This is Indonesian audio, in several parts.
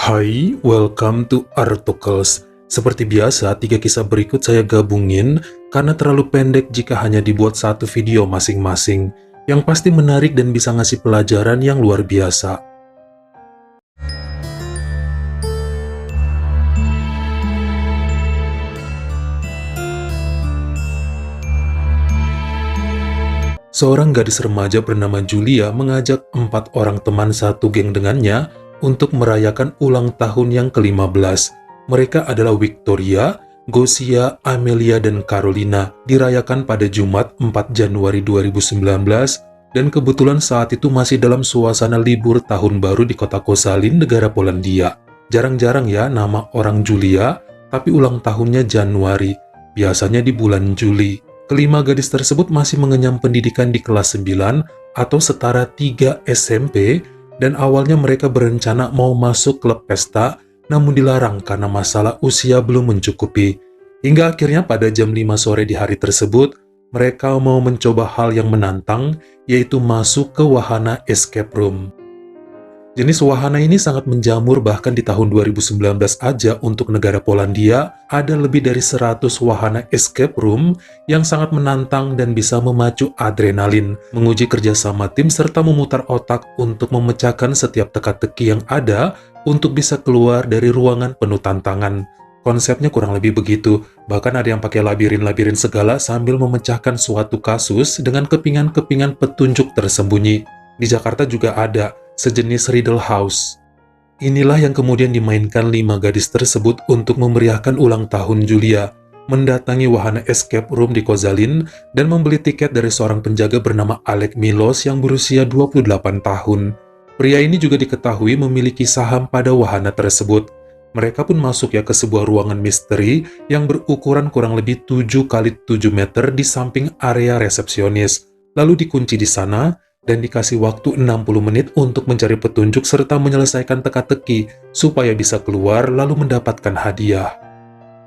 Hai, welcome to Articles. Seperti biasa, 3 kisah berikut saya gabungin karena terlalu pendek jika hanya dibuat satu video masing-masing, yang pasti menarik dan bisa ngasih pelajaran yang luar biasa. Seorang gadis remaja bernama Julia mengajak 4 orang teman satu geng dengannya untuk merayakan ulang tahun yang ke-15. Mereka adalah Victoria, Gosia, Amelia, dan Carolina. Dirayakan pada Jumat 4 Januari 2019, dan kebetulan saat itu masih dalam suasana libur tahun baru di kota Koszalin, negara Polandia. Jarang-jarang ya nama orang Julia, tapi ulang tahunnya Januari, biasanya di bulan Juli. Kelima gadis tersebut masih mengenyam pendidikan di kelas 9 atau setara 3 SMP, dan awalnya mereka berencana mau masuk klub pesta, namun dilarang karena masalah usia belum mencukupi. Hingga akhirnya pada jam 5 sore di hari tersebut, mereka mau mencoba hal yang menantang, yaitu masuk ke wahana escape room. Jenis wahana ini sangat menjamur, bahkan di tahun 2019 aja untuk negara Polandia, ada lebih dari 100 wahana escape room yang sangat menantang dan bisa memacu adrenalin, menguji kerjasama tim, serta memutar otak untuk memecahkan setiap teka-teki yang ada untuk bisa keluar dari ruangan penuh tantangan. Konsepnya kurang lebih begitu, bahkan ada yang pakai labirin-labirin segala sambil memecahkan suatu kasus dengan kepingan-kepingan petunjuk tersembunyi. Di Jakarta juga ada sejenis Riddle House. Inilah yang kemudian dimainkan 5 gadis tersebut untuk memeriahkan ulang tahun Julia, mendatangi wahana escape room di Koszalin dan membeli tiket dari seorang penjaga bernama Alek Milos yang berusia 28 tahun. Pria ini juga diketahui memiliki saham pada wahana tersebut. Mereka pun masuk ya ke sebuah ruangan misteri yang berukuran kurang lebih 7 kali 7 meter di samping area resepsionis. Lalu dikunci di sana dan dikasih waktu 60 menit untuk mencari petunjuk serta menyelesaikan teka-teki supaya bisa keluar lalu mendapatkan hadiah.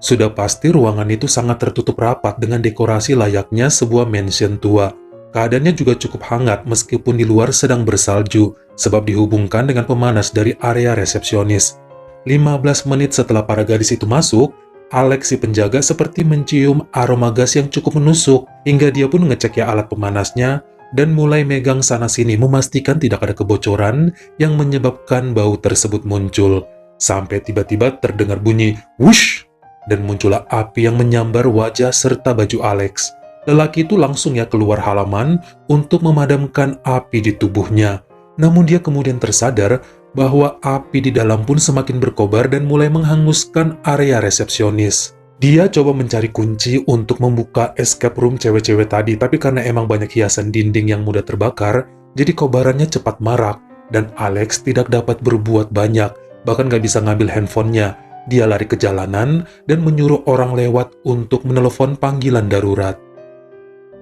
Sudah pasti ruangan itu sangat tertutup rapat dengan dekorasi layaknya sebuah mansion tua. Keadaannya juga cukup hangat meskipun di luar sedang bersalju, sebab dihubungkan dengan pemanas dari area resepsionis. 15 menit setelah para gadis itu masuk, Alex si penjaga seperti mencium aroma gas yang cukup menusuk, hingga dia pun ngecek ya alat pemanasnya, dan mulai megang sana-sini memastikan tidak ada kebocoran yang menyebabkan bau tersebut muncul. Sampai tiba-tiba terdengar bunyi whoosh, dan muncullah api yang menyambar wajah serta baju Alex. Lelaki itu langsung ya keluar halaman untuk memadamkan api di tubuhnya. Namun dia kemudian tersadar bahwa api di dalam pun semakin berkobar dan mulai menghanguskan area resepsionis. Dia coba mencari kunci untuk membuka escape room cewek-cewek tadi, tapi karena emang banyak hiasan dinding yang mudah terbakar, jadi kobarannya cepat marak, dan Alex tidak dapat berbuat banyak, bahkan gak bisa ngambil handphonenya. Dia lari ke jalanan dan menyuruh orang lewat untuk menelepon panggilan darurat.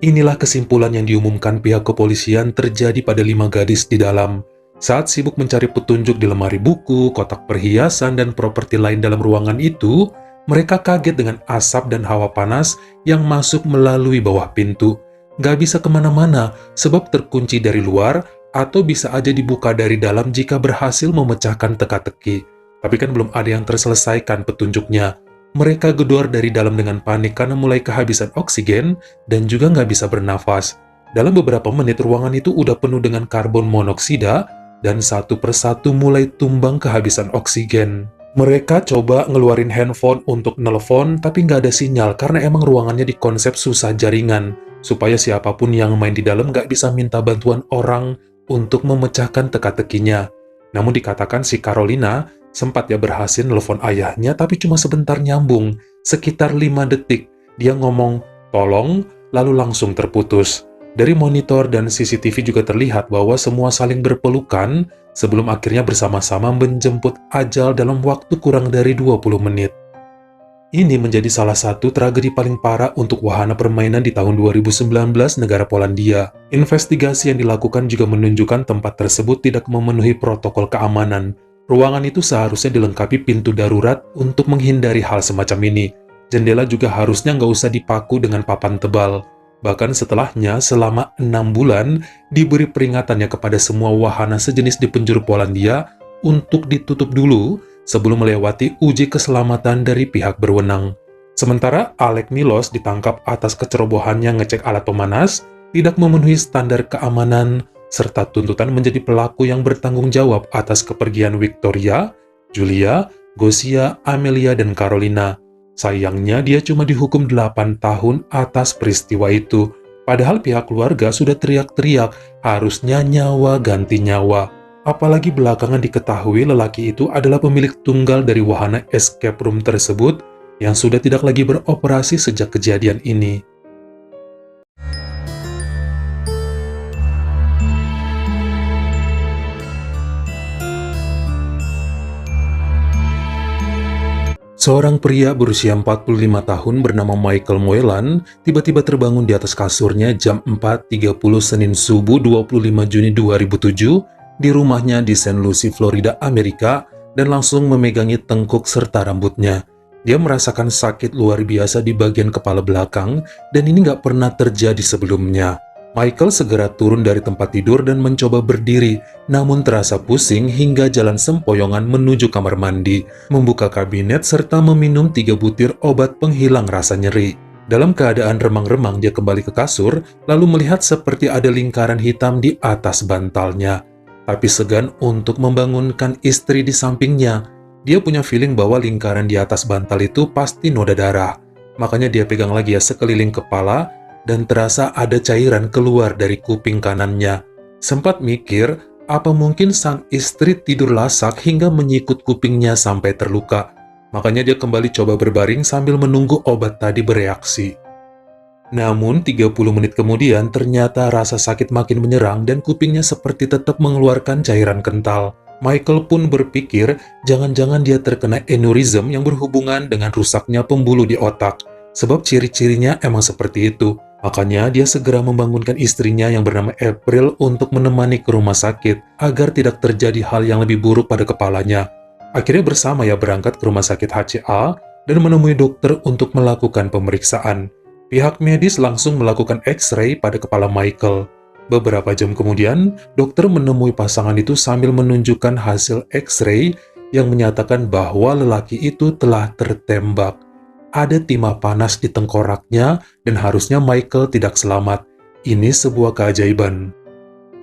Inilah kesimpulan yang diumumkan pihak kepolisian terjadi pada 5 gadis di dalam. Saat sibuk mencari petunjuk di lemari buku, kotak perhiasan, dan properti lain dalam ruangan itu, mereka kaget dengan asap dan hawa panas yang masuk melalui bawah pintu. Gak bisa kemana-mana sebab terkunci dari luar, atau bisa aja dibuka dari dalam jika berhasil memecahkan teka-teki. Tapi kan belum ada yang terselesaikan petunjuknya. Mereka gedor dari dalam dengan panik karena mulai kehabisan oksigen dan juga nggak bisa bernafas. Dalam beberapa menit ruangan itu udah penuh dengan karbon monoksida dan satu persatu mulai tumbang kehabisan oksigen. Mereka coba ngeluarin handphone untuk nelpon, tapi nggak ada sinyal karena emang ruangannya dikonsep susah jaringan, supaya siapapun yang main di dalam nggak bisa minta bantuan orang untuk memecahkan teka-tekinya. Namun dikatakan si Carolina sempat ya berhasil nelpon ayahnya, tapi cuma sebentar nyambung, sekitar 5 detik. Dia ngomong, tolong, lalu langsung terputus. Dari monitor dan CCTV juga terlihat bahwa semua saling berpelukan sebelum akhirnya bersama-sama menjemput ajal dalam waktu kurang dari 20 menit. Ini menjadi salah satu tragedi paling parah untuk wahana permainan di tahun 2019 negara Polandia. Investigasi yang dilakukan juga menunjukkan tempat tersebut tidak memenuhi protokol keamanan. Ruangan itu seharusnya dilengkapi pintu darurat untuk menghindari hal semacam ini. Jendela juga harusnya nggak usah dipaku dengan papan tebal. Bahkan setelahnya, selama 6 bulan, diberi peringatannya kepada semua wahana sejenis di penjuru Polandia untuk ditutup dulu sebelum melewati uji keselamatan dari pihak berwenang. Sementara Alek Milos ditangkap atas kecerobohannya ngecek alat pemanas, tidak memenuhi standar keamanan, serta tuntutan menjadi pelaku yang bertanggung jawab atas kepergian Victoria, Julia, Gosia, Amelia, dan Carolina. Sayangnya dia cuma dihukum 8 tahun atas peristiwa itu. Padahal pihak keluarga sudah teriak-teriak, harusnya nyawa ganti nyawa. Apalagi belakangan diketahui lelaki itu adalah pemilik tunggal dari wahana escape room tersebut yang sudah tidak lagi beroperasi sejak kejadian ini. Seorang pria berusia 45 tahun bernama Michael Moylan tiba-tiba terbangun di atas kasurnya jam 4.30 Senin subuh 25 Juni 2007 di rumahnya di St. Lucie, Florida, Amerika, dan langsung memegangi tengkuk serta rambutnya. Dia merasakan sakit luar biasa di bagian kepala belakang, dan ini nggak pernah terjadi sebelumnya. Michael segera turun dari tempat tidur dan mencoba berdiri, namun terasa pusing hingga jalan sempoyongan menuju kamar mandi, membuka kabinet serta meminum 3 butir obat penghilang rasa nyeri. Dalam keadaan remang-remang dia kembali ke kasur, lalu melihat seperti ada lingkaran hitam di atas bantalnya. Tapi segan untuk membangunkan istri di sampingnya. Dia punya feeling bahwa lingkaran di atas bantal itu pasti noda darah. Makanya dia pegang lagi sekeliling kepala, dan terasa ada cairan keluar dari kuping kanannya. Sempat mikir, apa mungkin sang istri tidur lasak hingga menyikut kupingnya sampai terluka. Makanya dia kembali coba berbaring sambil menunggu obat tadi bereaksi. Namun 30 menit kemudian ternyata rasa sakit makin menyerang dan kupingnya seperti tetap mengeluarkan cairan kental. Michael pun berpikir jangan-jangan dia terkena aneurism yang berhubungan dengan rusaknya pembuluh di otak. Sebab ciri-cirinya emang seperti itu. Makanya dia segera membangunkan istrinya yang bernama April untuk menemani ke rumah sakit agar tidak terjadi hal yang lebih buruk pada kepalanya. Akhirnya bersama berangkat ke rumah sakit HCA dan menemui dokter untuk melakukan pemeriksaan. Pihak medis langsung melakukan X-ray pada kepala Michael. Beberapa jam kemudian, dokter menemui pasangan itu sambil menunjukkan hasil X-ray yang menyatakan bahwa lelaki itu telah tertembak. Ada timah panas di tengkoraknya dan harusnya Michael tidak selamat. Ini sebuah keajaiban.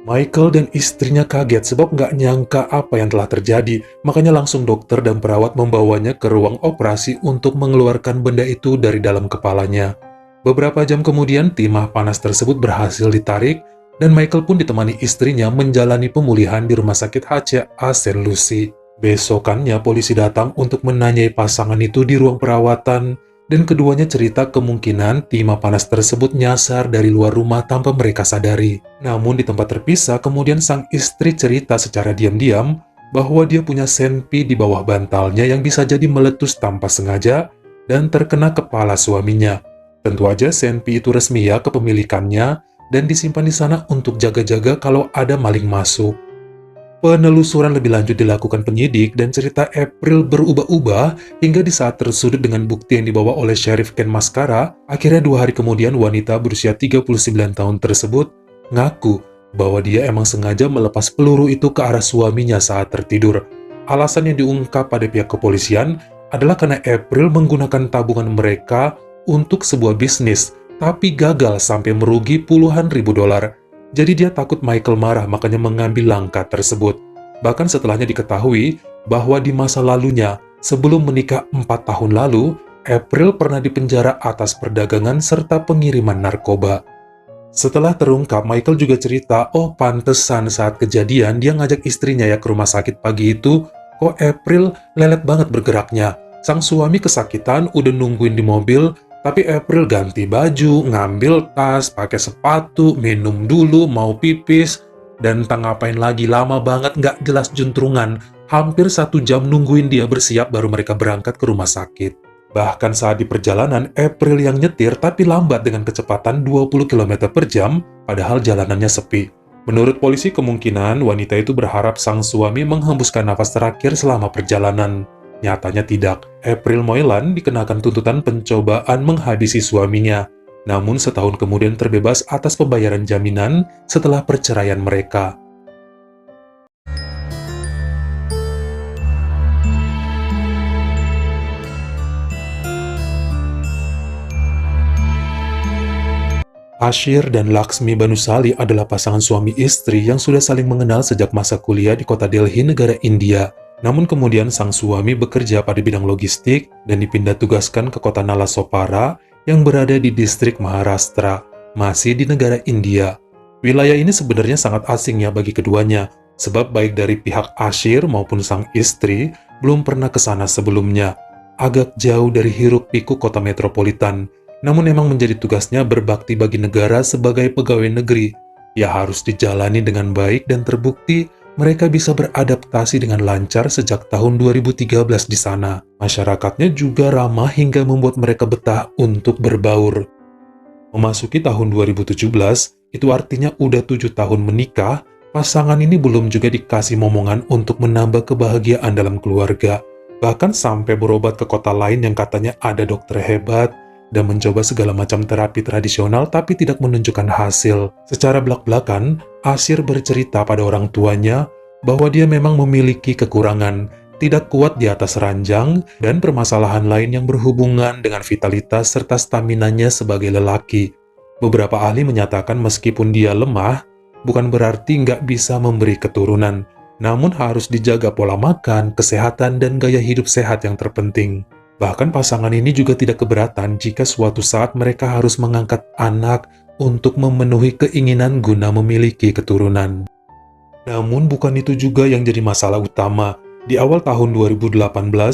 Michael dan istrinya kaget sebab nggak nyangka apa yang telah terjadi. Makanya langsung dokter dan perawat membawanya ke ruang operasi untuk mengeluarkan benda itu dari dalam kepalanya. Beberapa jam kemudian timah panas tersebut berhasil ditarik dan Michael pun ditemani istrinya menjalani pemulihan di rumah sakit HCA St. Lucie. Besokannya polisi datang untuk menanyai pasangan itu di ruang perawatan dan keduanya cerita kemungkinan timah panas tersebut nyasar dari luar rumah tanpa mereka sadari. Namun di tempat terpisah kemudian sang istri cerita secara diam-diam bahwa dia punya senpi di bawah bantalnya yang bisa jadi meletus tanpa sengaja dan terkena kepala suaminya. Tentu aja senpi itu resmi kepemilikannya dan disimpan di sana untuk jaga-jaga kalau ada maling masuk. Penelusuran lebih lanjut dilakukan penyidik dan cerita April berubah-ubah hingga di saat tersudut dengan bukti yang dibawa oleh Sheriff Ken Mascara, akhirnya 2 hari kemudian wanita berusia 39 tahun tersebut ngaku bahwa dia emang sengaja melepas peluru itu ke arah suaminya saat tertidur. Alasan yang diungkap pada pihak kepolisian adalah karena April menggunakan tabungan mereka untuk sebuah bisnis, tapi gagal sampai merugi puluhan ribu dolar. Jadi dia takut Michael marah, makanya mengambil langkah tersebut. Bahkan setelahnya diketahui bahwa di masa lalunya, sebelum menikah 4 tahun lalu, April pernah dipenjara atas perdagangan serta pengiriman narkoba. Setelah terungkap, Michael juga cerita, oh pantesan saat kejadian dia ngajak istrinya ke rumah sakit pagi itu, kok April lelet banget bergeraknya. Sang suami kesakitan, udah nungguin di mobil, tapi April ganti baju, ngambil tas, pakai sepatu, minum dulu, mau pipis, dan entah ngapain lagi, lama banget, nggak jelas juntrungan. Hampir 1 jam nungguin dia bersiap baru mereka berangkat ke rumah sakit. Bahkan saat di perjalanan, April yang nyetir tapi lambat dengan kecepatan 20 km per jam, padahal jalanannya sepi. Menurut polisi kemungkinan wanita itu berharap sang suami menghembuskan nafas terakhir selama perjalanan. Nyatanya tidak. April Moylan dikenakan tuntutan pencobaan menghabisi suaminya. Namun setahun kemudian terbebas atas pembayaran jaminan setelah perceraian mereka. Ashir dan Laksmi Banusali adalah pasangan suami istri yang sudah saling mengenal sejak masa kuliah di kota Delhi, negara India. Namun kemudian sang suami bekerja pada bidang logistik dan dipindah tugaskan ke kota Nalasopara yang berada di distrik Maharashtra, masih di negara India. Wilayah ini sebenarnya sangat asing ya bagi keduanya, sebab baik dari pihak Ashir maupun sang istri belum pernah ke sana sebelumnya. Agak jauh dari hiruk-pikuk kota metropolitan, namun memang menjadi tugasnya berbakti bagi negara sebagai pegawai negeri. Ya harus dijalani dengan baik dan terbukti mereka bisa beradaptasi dengan lancar sejak tahun 2013 di sana. Masyarakatnya juga ramah hingga membuat mereka betah untuk berbaur. Memasuki tahun 2017, itu artinya udah 7 tahun menikah, pasangan ini belum juga dikasih momongan untuk menambah kebahagiaan dalam keluarga. Bahkan sampai berobat ke kota lain yang katanya ada dokter hebat, dan mencoba segala macam terapi tradisional tapi tidak menunjukkan hasil. Secara belak-belakan, Ashir bercerita pada orang tuanya bahwa dia memang memiliki kekurangan, tidak kuat di atas ranjang, dan permasalahan lain yang berhubungan dengan vitalitas serta staminanya sebagai lelaki. Beberapa ahli menyatakan meskipun dia lemah, bukan berarti nggak bisa memberi keturunan, namun harus dijaga pola makan, kesehatan, dan gaya hidup sehat yang terpenting. Bahkan pasangan ini juga tidak keberatan jika suatu saat mereka harus mengangkat anak untuk memenuhi keinginan guna memiliki keturunan. Namun bukan itu juga yang jadi masalah utama. Di awal tahun 2018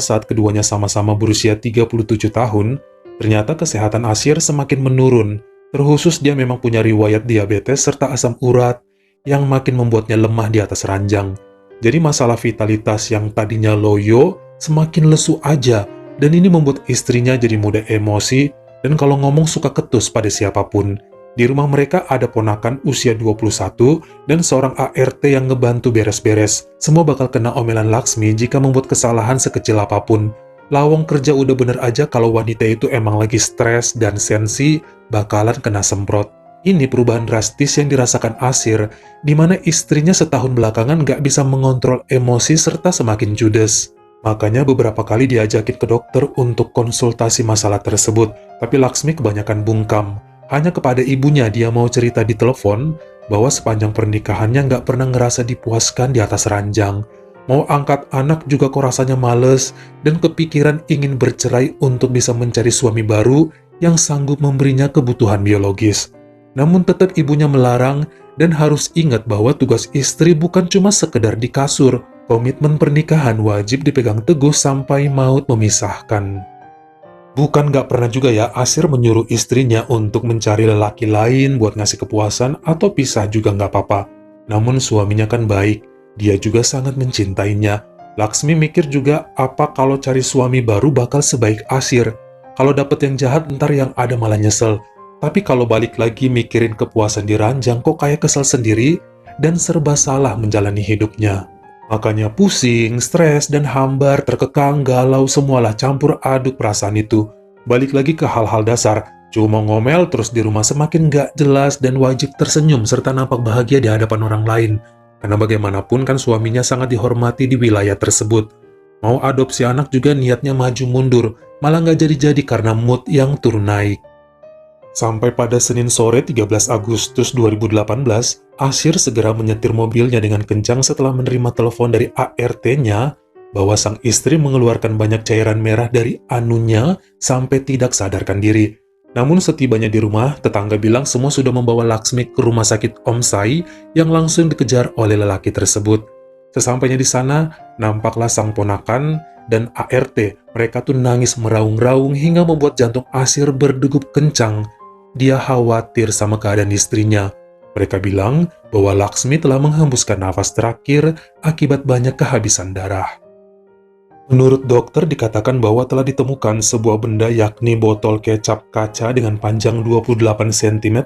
saat keduanya sama-sama berusia 37 tahun, ternyata kesehatan Ashir semakin menurun. Terkhusus dia memang punya riwayat diabetes serta asam urat yang makin membuatnya lemah di atas ranjang. Jadi masalah vitalitas yang tadinya loyo semakin lesu aja, dan ini membuat istrinya jadi mudah emosi dan kalau ngomong suka ketus pada siapapun. Di rumah mereka ada ponakan usia 21 dan seorang ART yang ngebantu beres-beres. Semua bakal kena omelan Laksmi jika membuat kesalahan sekecil apapun. Lawang kerja udah bener aja kalau wanita itu emang lagi stres dan sensi, bakalan kena semprot. Ini perubahan drastis yang dirasakan Ashir, di mana istrinya setahun belakangan gak bisa mengontrol emosi serta semakin judes. Makanya beberapa kali diajakin ke dokter untuk konsultasi masalah tersebut, tapi Laksmi kebanyakan bungkam. Hanya kepada ibunya dia mau cerita di telepon bahwa sepanjang pernikahannya gak pernah ngerasa dipuaskan di atas ranjang. Mau angkat anak juga kok rasanya males, dan kepikiran ingin bercerai untuk bisa mencari suami baru yang sanggup memberinya kebutuhan biologis. Namun tetap ibunya melarang dan harus ingat bahwa tugas istri bukan cuma sekedar di kasur. Komitmen pernikahan wajib dipegang teguh sampai maut memisahkan. Bukan gak pernah juga ya Ashir menyuruh istrinya untuk mencari lelaki lain buat ngasih kepuasan atau pisah juga gak apa-apa. Namun suaminya kan baik, dia juga sangat mencintainya. Laksmi mikir juga apa kalau cari suami baru bakal sebaik Ashir. Kalau dapet yang jahat ntar yang ada malah nyesel. Tapi kalau balik lagi mikirin kepuasan di ranjang kok kayak kesel sendiri dan serba salah menjalani hidupnya. Makanya pusing, stres, dan hambar, terkekang, galau, semualah campur aduk perasaan itu. Balik lagi ke hal-hal dasar, cuma ngomel terus di rumah semakin gak jelas dan wajib tersenyum serta nampak bahagia di hadapan orang lain. Karena bagaimanapun kan suaminya sangat dihormati di wilayah tersebut. Mau adopsi anak juga niatnya maju mundur, malah gak jadi-jadi karena mood yang turun naik. Sampai pada Senin sore 13 Agustus 2018, Ashir segera menyetir mobilnya dengan kencang setelah menerima telepon dari ART-nya bahwa sang istri mengeluarkan banyak cairan merah dari anunya sampai tidak sadarkan diri. Namun setibanya di rumah, tetangga bilang semua sudah membawa Laksmi ke rumah sakit Om Sai yang langsung dikejar oleh lelaki tersebut. Sesampainya di sana, nampaklah sang ponakan dan ART. Mereka tuh nangis meraung-raung hingga membuat jantung Ashir berdegup kencang. Dia khawatir sama keadaan istrinya. Mereka bilang bahwa Laksmi telah menghembuskan nafas terakhir akibat banyak kehabisan darah. Menurut dokter dikatakan bahwa telah ditemukan sebuah benda yakni botol kecap kaca dengan panjang 28 cm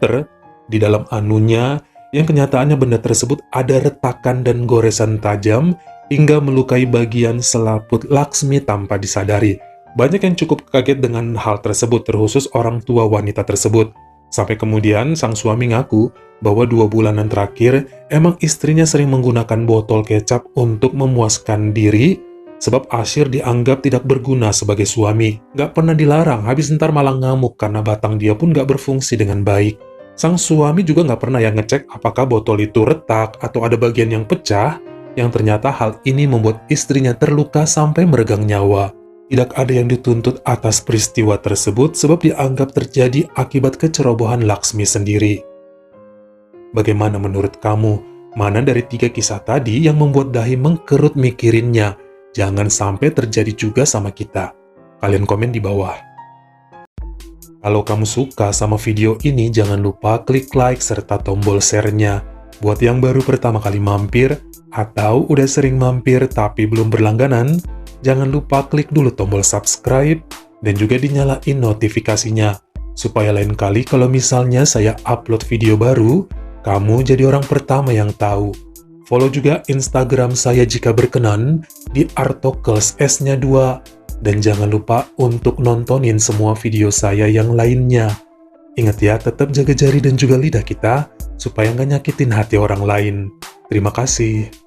di dalam anunya yang kenyataannya benda tersebut ada retakan dan goresan tajam hingga melukai bagian selaput Laksmi tanpa disadari. Banyak yang cukup kaget dengan hal tersebut, terkhusus orang tua wanita tersebut. Sampai kemudian sang suami ngaku bahwa 2 bulanan terakhir emang istrinya sering menggunakan botol kecap untuk memuaskan diri, sebab Ashir dianggap tidak berguna sebagai suami. Gak pernah dilarang, habis ntar malah ngamuk karena batang dia pun gak berfungsi dengan baik. Sang suami juga nggak pernah yang ngecek apakah botol itu retak atau ada bagian yang pecah, yang ternyata hal ini membuat istrinya terluka sampai meregang nyawa. Tidak ada yang dituntut atas peristiwa tersebut sebab dianggap terjadi akibat kecerobohan Laksmi sendiri. Bagaimana menurut kamu? Mana dari 3 kisah tadi yang membuat dahi mengkerut mikirinnya? Jangan sampai terjadi juga sama kita. Kalian komen di bawah. Kalau kamu suka sama video ini, jangan lupa klik like serta tombol share-nya. Buat yang baru pertama kali mampir, atau udah sering mampir tapi belum berlangganan, jangan lupa klik dulu tombol subscribe, dan juga dinyalain notifikasinya. Supaya lain kali kalau misalnya saya upload video baru, kamu jadi orang pertama yang tahu. Follow juga Instagram saya jika berkenan di Artokels S-nya 2. Dan jangan lupa untuk nontonin semua video saya yang lainnya. Ingat ya, tetap jaga jari dan juga lidah kita, supaya nggak nyakitin hati orang lain. Terima kasih.